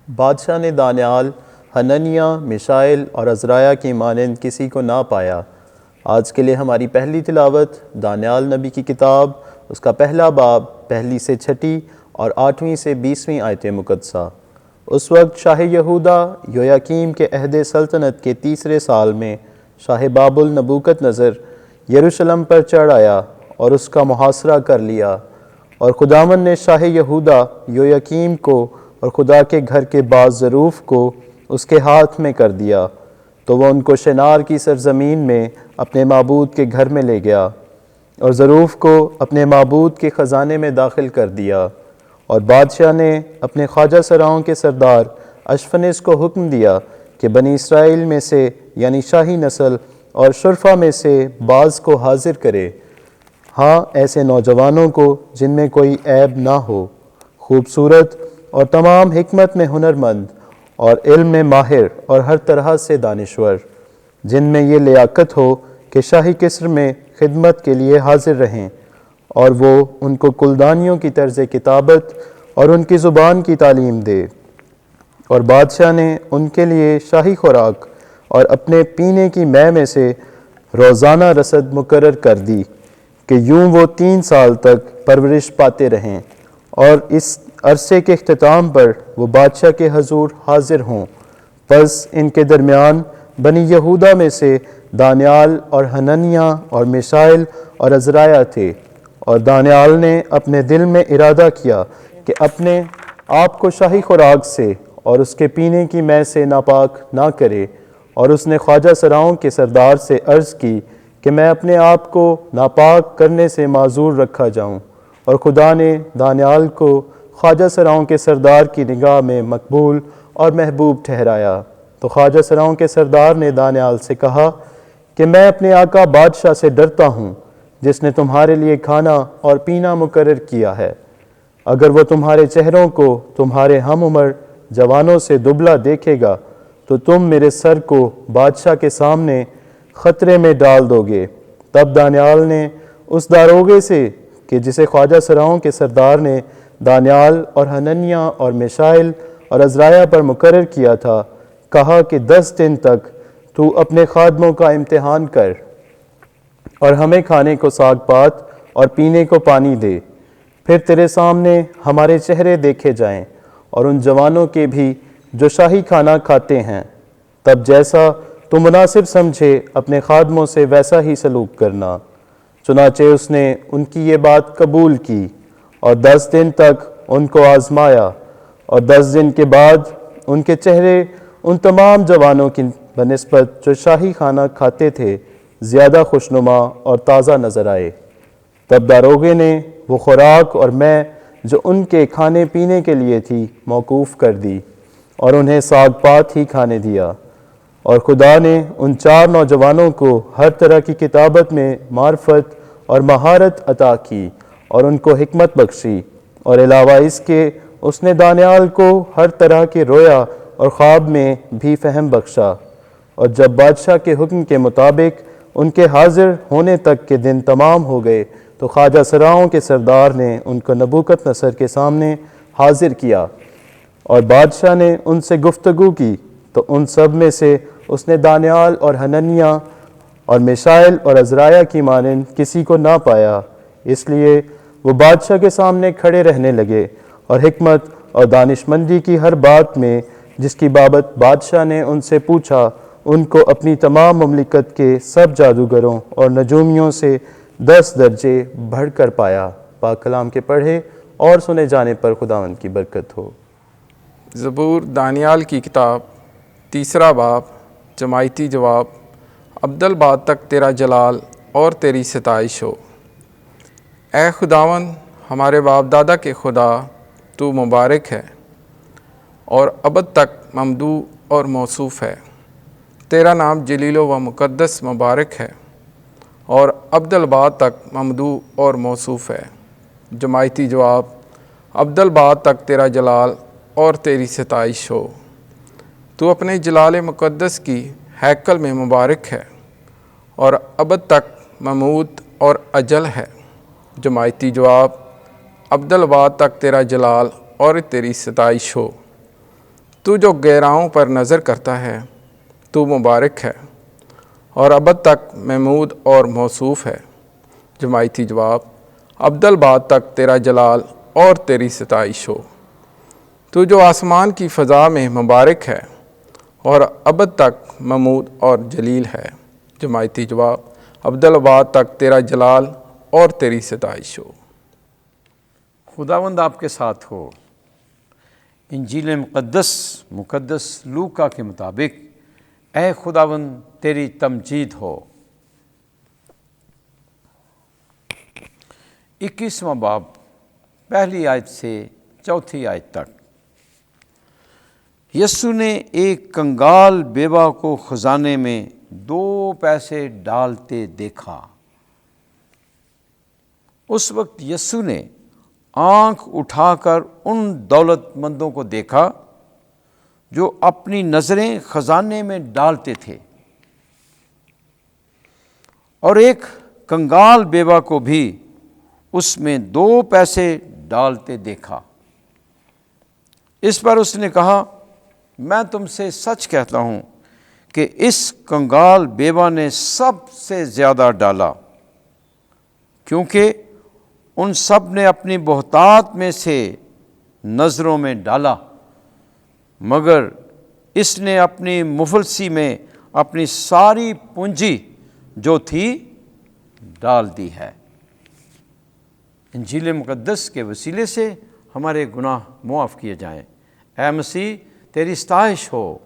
بادشاہ نے دانیال، حننیہ، میشائیل اور عزرایہ کی مانند کسی کو نہ پایا۔ آج کے لیے ہماری پہلی تلاوت دانیال نبی کی کتاب، اس کا پہلا باب، پہلی سے 6 اور 8 سے 20 آیت مقدسہ۔ اس وقت شاہ یہودہ یویاکیم کے عہد سلطنت کے 3 سال میں شاہ بابل نبوکت نظر یروشلم پر چڑھ آیا اور اس کا محاصرہ کر لیا، اور خداوند نے شاہ یہودہ یویاکیم کو اور خدا کے گھر کے بعض ظروف کو اس کے ہاتھ میں کر دیا، تو وہ ان کو شنار کی سرزمین میں اپنے معبود کے گھر میں لے گیا اور ظروف کو اپنے معبود کے خزانے میں داخل کر دیا۔ اور بادشاہ نے اپنے خواجہ سراؤں کے سردار اشفنس کو حکم دیا کہ بنی اسرائیل میں سے یعنی شاہی نسل اور شرفا میں سے بعض کو حاضر کرے، ہاں ایسے نوجوانوں کو جن میں کوئی عیب نہ ہو، خوبصورت اور تمام حکمت میں ہنرمند اور علم میں ماہر اور ہر طرح سے دانشور، جن میں یہ لیاقت ہو کہ شاہی قصر میں خدمت کے لیے حاضر رہیں، اور وہ ان کو کلدانیوں کی طرز کتابت اور ان کی زبان کی تعلیم دے۔ اور بادشاہ نے ان کے لیے شاہی خوراک اور اپنے پینے کی مے میں سے روزانہ رسد مقرر کر دی کہ یوں وہ 3 سال تک پرورش پاتے رہیں، اور اس عرصے کے اختتام پر وہ بادشاہ کے حضور حاضر ہوں۔ پس ان کے درمیان بنی یہودہ میں سے دانیال اور حننیہ اور میشائیل اور عزرایہ تھے، اور دانیال نے اپنے دل میں ارادہ کیا کہ اپنے آپ کو شاہی خوراک سے اور اس کے پینے کی مے سے ناپاک نہ کرے، اور اس نے خواجہ سراؤں کے سردار سے عرض کی کہ میں اپنے آپ کو ناپاک کرنے سے معذور رکھا جاؤں، اور خدا نے دانیال کو خواجہ سراؤں کے سردار کی نگاہ میں مقبول اور محبوب ٹھہرایا۔ تو خواجہ سراؤں کے سردار نے دانیال سے کہا کہ میں اپنے آقا بادشاہ سے ڈرتا ہوں، جس نے تمہارے لیے کھانا اور پینا مقرر کیا ہے۔ اگر وہ تمہارے چہروں کو تمہارے ہم عمر جوانوں سے دبلا دیکھے گا تو تم میرے سر کو بادشاہ کے سامنے خطرے میں ڈال دو گے۔ تب دانیال نے اس داروغے سے کہ جسے خواجہ سراؤں کے سردار نے دانیال اور حننیہ اور میشائیل اور عزرایہ پر مقرر کیا تھا، کہا کہ 10 دن تک تو اپنے خادموں کا امتحان کر اور ہمیں کھانے کو ساگ پات اور پینے کو پانی دے، پھر تیرے سامنے ہمارے چہرے دیکھے جائیں اور ان جوانوں کے بھی جو شاہی کھانا کھاتے ہیں۔ تب جیسا تو مناسب سمجھے اپنے خادموں سے ویسا ہی سلوک کرنا۔ چنانچہ اس نے ان کی یہ بات قبول کی اور 10 دن تک ان کو آزمایا، اور 10 دن کے بعد ان کے چہرے ان تمام جوانوں کی بنسبت جو شاہی کھانا کھاتے تھے زیادہ خوشنما اور تازہ نظر آئے۔ تب داروغے نے وہ خوراک اور مے جو ان کے کھانے پینے کے لیے تھی موقوف کر دی، اور انہیں ساگ پات ہی کھانے دیا۔ اور خدا نے ان 4 نوجوانوں کو ہر طرح کی کتابت میں معرفت اور مہارت عطا کی اور ان کو حکمت بخشی، اور علاوہ اس کے اس نے دانیال کو ہر طرح کے رویا اور خواب میں بھی فہم بخشا۔ اور جب بادشاہ کے حکم کے مطابق ان کے حاضر ہونے تک کے دن تمام ہو گئے تو خواجہ سراؤں کے سردار نے ان کو نبوکت نصر کے سامنے حاضر کیا، اور بادشاہ نے ان سے گفتگو کی، تو ان سب میں سے اس نے دانیال اور حننیہ اور میشائیل اور عزرایہ کی مانند کسی کو نہ پایا۔ اس لیے وہ بادشاہ کے سامنے کھڑے رہنے لگے، اور حکمت اور دانشمندی کی ہر بات میں جس کی بابت بادشاہ نے ان سے پوچھا، ان کو اپنی تمام مملکت کے سب جادوگروں اور نجومیوں سے 10 درجے بڑھ کر پایا۔ پاک کلام کے پڑھے اور سنے جانے پر خداوند کی برکت ہو۔ زبور دانیال کی کتاب 3 باب، جماعتی جواب۔ ابدالباد تک تیرا جلال اور تیری ستائش ہو۔ اے خداوند ہمارے باپ دادا کے خدا، تو مبارک ہے اور ابد تک ممدوح اور موصوف ہے۔ تیرا نام جلیل و مقدس مبارک ہے اور ابدالباد تک ممدوح اور موصوف ہے۔ جماعتی جواب۔ ابدالباد تک تیرا جلال اور تیری ستائش ہو۔ تو اپنے جلال مقدس کی ہیکل میں مبارک ہے اور ابد تک مموت اور اجل ہے۔ جماعتی جواب۔ ابدالباد تک تیرا جلال اور تیری ستائش ہو۔ تو جو گہراؤں پر نظر کرتا ہے تو مبارک ہے اور ابد تک محمود اور موصوف ہے۔ جماعتی جواب: ابدالباد تک تیرا جلال اور تیری ستائش ہو۔ تو جو آسمان کی فضا میں مبارک ہے اور ابد تک محمود اور جلیل ہے۔ جماعتی جواب: ابدالباد تک تیرا جلال اور تیری ستائش ہو۔ خداوند آپ کے ساتھ ہو۔ انجیل مقدس لوکا کے مطابق اے خداوند تیری تمجید ہو۔ 21واں باب پہلی آیت سے چوتھی آیت تک۔ یسوع نے ایک کنگال بیوہ کو خزانے میں 2 پیسے ڈالتے دیکھا۔ اس وقت یسوع نے آنکھ اٹھا کر ان دولت مندوں کو دیکھا جو اپنی نظریں خزانے میں ڈالتے تھے، اور ایک کنگال بیوہ کو بھی اس میں 2 پیسے ڈالتے دیکھا۔ اس پر اس نے کہا، میں تم سے سچ کہتا ہوں کہ اس کنگال بیوہ نے سب سے زیادہ ڈالا، کیونکہ ان سب نے اپنی بہتات میں سے نظروں میں ڈالا، مگر اس نے اپنی مفلسی میں اپنی ساری پونجی جو تھی ڈال دی ہے۔ انجیل مقدس کے وسیلے سے ہمارے گناہ معاف کیے جائیں۔ اے مسیح تیری ستائش ہو۔